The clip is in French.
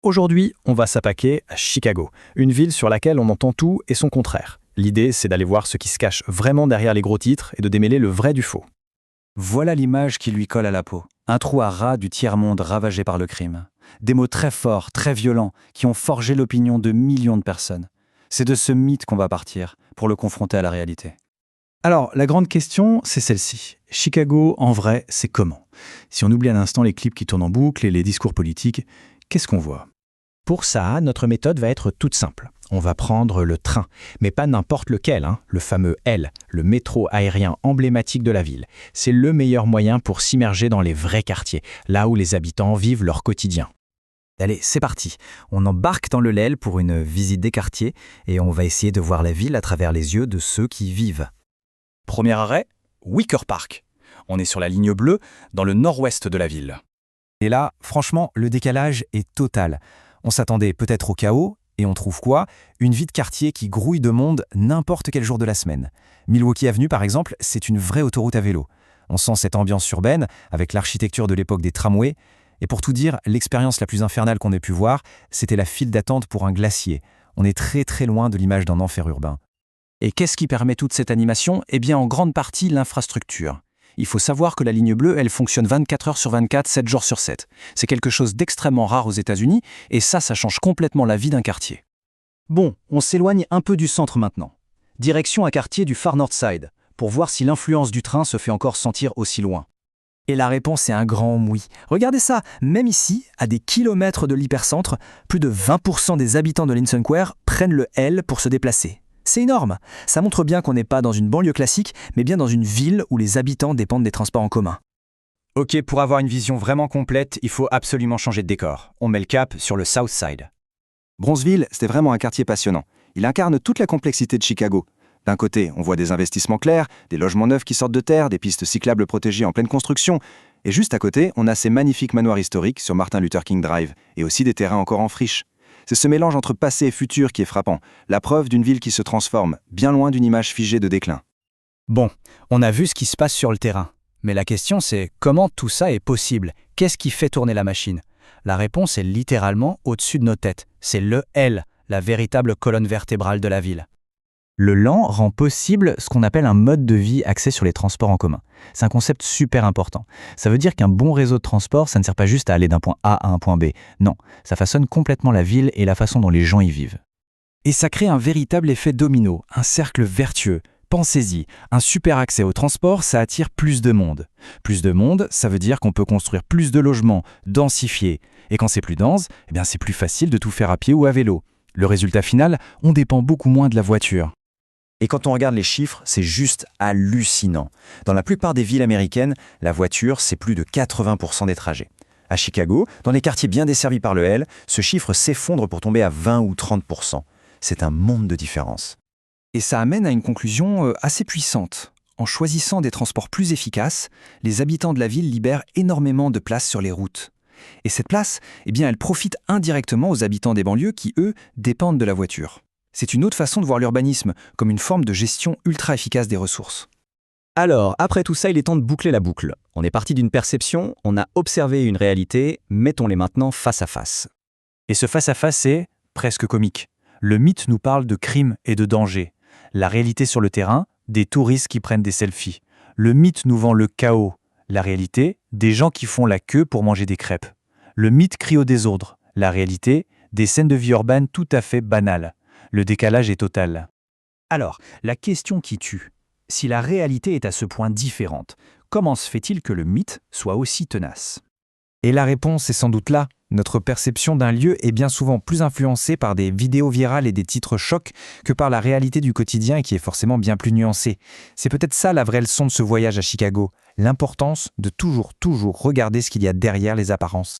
Aujourd'hui, on va s'attaquer à Chicago, une ville sur laquelle on entend tout et son contraire. L'idée, c'est d'aller voir ce qui se cache vraiment derrière les gros titres et de démêler le vrai du faux. Voilà l'image qui lui colle à la peau. Un trou à ras du tiers-monde ravagé par le crime. Des mots très forts, très violents, qui ont forgé l'opinion de millions de personnes. C'est de ce mythe qu'on va partir, pour le confronter à la réalité. Alors, la grande question, c'est celle-ci. Chicago, en vrai, c'est comment? Si on oublie un instant les clips qui tournent en boucle et les discours politiques, qu'est-ce qu'on voit? Pour ça, notre méthode va être toute simple. On va prendre le train, mais pas n'importe lequel, le fameux L, le métro aérien emblématique de la ville. C'est le meilleur moyen pour s'immerger dans les vrais quartiers, là où les habitants vivent leur quotidien. Allez, c'est parti. On embarque dans le LEL pour une visite des quartiers et on va essayer de voir la ville à travers les yeux de ceux qui y vivent. Premier arrêt, Wicker Park. On est sur la ligne bleue, dans le nord-ouest de la ville. Et là, franchement, le décalage est total. On s'attendait peut-être au chaos, et on trouve quoi? Une vie de quartier qui grouille de monde n'importe quel jour de la semaine. Milwaukee Avenue, par exemple, c'est une vraie autoroute à vélo. On sent cette ambiance urbaine, avec l'architecture de l'époque des tramways. Et pour tout dire, l'expérience la plus infernale qu'on ait pu voir, c'était la file d'attente pour un glacier. On est très très loin de l'image d'un enfer urbain. Et qu'est-ce qui permet toute cette animation? Eh bien, en grande partie, l'infrastructure. Il faut savoir que la ligne bleue, elle fonctionne 24 heures sur 24, 7 jours sur 7. C'est quelque chose d'extrêmement rare aux États-Unis, et ça change complètement la vie d'un quartier. Bon, on s'éloigne un peu du centre maintenant. Direction un quartier du Far North Side, pour voir si l'influence du train se fait encore sentir aussi loin. Et la réponse est un grand oui. Regardez ça, même ici, à des kilomètres de l'hypercentre, plus de 20% des habitants de Lincoln Square prennent le L pour se déplacer. C'est énorme. Ça montre bien qu'on n'est pas dans une banlieue classique, mais bien dans une ville où les habitants dépendent des transports en commun. Ok, pour avoir une vision vraiment complète, il faut absolument changer de décor. On met le cap sur le South Side. Bronzeville, c'était vraiment un quartier passionnant. Il incarne toute la complexité de Chicago. D'un côté, on voit des investissements clairs, des logements neufs qui sortent de terre, des pistes cyclables protégées en pleine construction. Et juste à côté, on a ces magnifiques manoirs historiques sur Martin Luther King Drive, et aussi des terrains encore en friche. C'est ce mélange entre passé et futur qui est frappant, la preuve d'une ville qui se transforme, bien loin d'une image figée de déclin. Bon, on a vu ce qui se passe sur le terrain. Mais la question c'est comment tout ça est possible? Qu'est-ce qui fait tourner la machine? La réponse est littéralement au-dessus de nos têtes. C'est le L, la véritable colonne vertébrale de la ville. Le LAN rend possible ce qu'on appelle un mode de vie axé sur les transports en commun. C'est un concept super important. Ça veut dire qu'un bon réseau de transport, ça ne sert pas juste à aller d'un point A à un point B. Non, ça façonne complètement la ville et la façon dont les gens y vivent. Et ça crée un véritable effet domino, un cercle vertueux. Pensez-y, un super accès au transport, ça attire plus de monde. Plus de monde, ça veut dire qu'on peut construire plus de logements, densifier. Et quand c'est plus dense, eh bien c'est plus facile de tout faire à pied ou à vélo. Le résultat final, on dépend beaucoup moins de la voiture. Et quand on regarde les chiffres, c'est juste hallucinant. Dans la plupart des villes américaines, la voiture, c'est plus de 80% des trajets. À Chicago, dans les quartiers bien desservis par le L, ce chiffre s'effondre pour tomber à 20 ou 30%. C'est un monde de différence. Et ça amène à une conclusion assez puissante. En choisissant des transports plus efficaces, les habitants de la ville libèrent énormément de place sur les routes. Et cette place, eh bien, elle profite indirectement aux habitants des banlieues qui, eux, dépendent de la voiture. C'est une autre façon de voir l'urbanisme, comme une forme de gestion ultra efficace des ressources. Alors, après tout ça, il est temps de boucler la boucle. On est parti d'une perception, on a observé une réalité, mettons-les maintenant face à face. Et ce face-à-face, c'est presque comique. Le mythe nous parle de crimes et de dangers. La réalité sur le terrain, des touristes qui prennent des selfies. Le mythe nous vend le chaos. La réalité, des gens qui font la queue pour manger des crêpes. Le mythe crie au désordre. La réalité, des scènes de vie urbaine tout à fait banales. Le décalage est total. Alors, la question qui tue. Si la réalité est à ce point différente, comment se fait-il que le mythe soit aussi tenace? Et la réponse est sans doute là. Notre perception d'un lieu est bien souvent plus influencée par des vidéos virales et des titres chocs que par la réalité du quotidien qui est forcément bien plus nuancée. C'est peut-être ça la vraie leçon de ce voyage à Chicago, l'importance de toujours regarder ce qu'il y a derrière les apparences.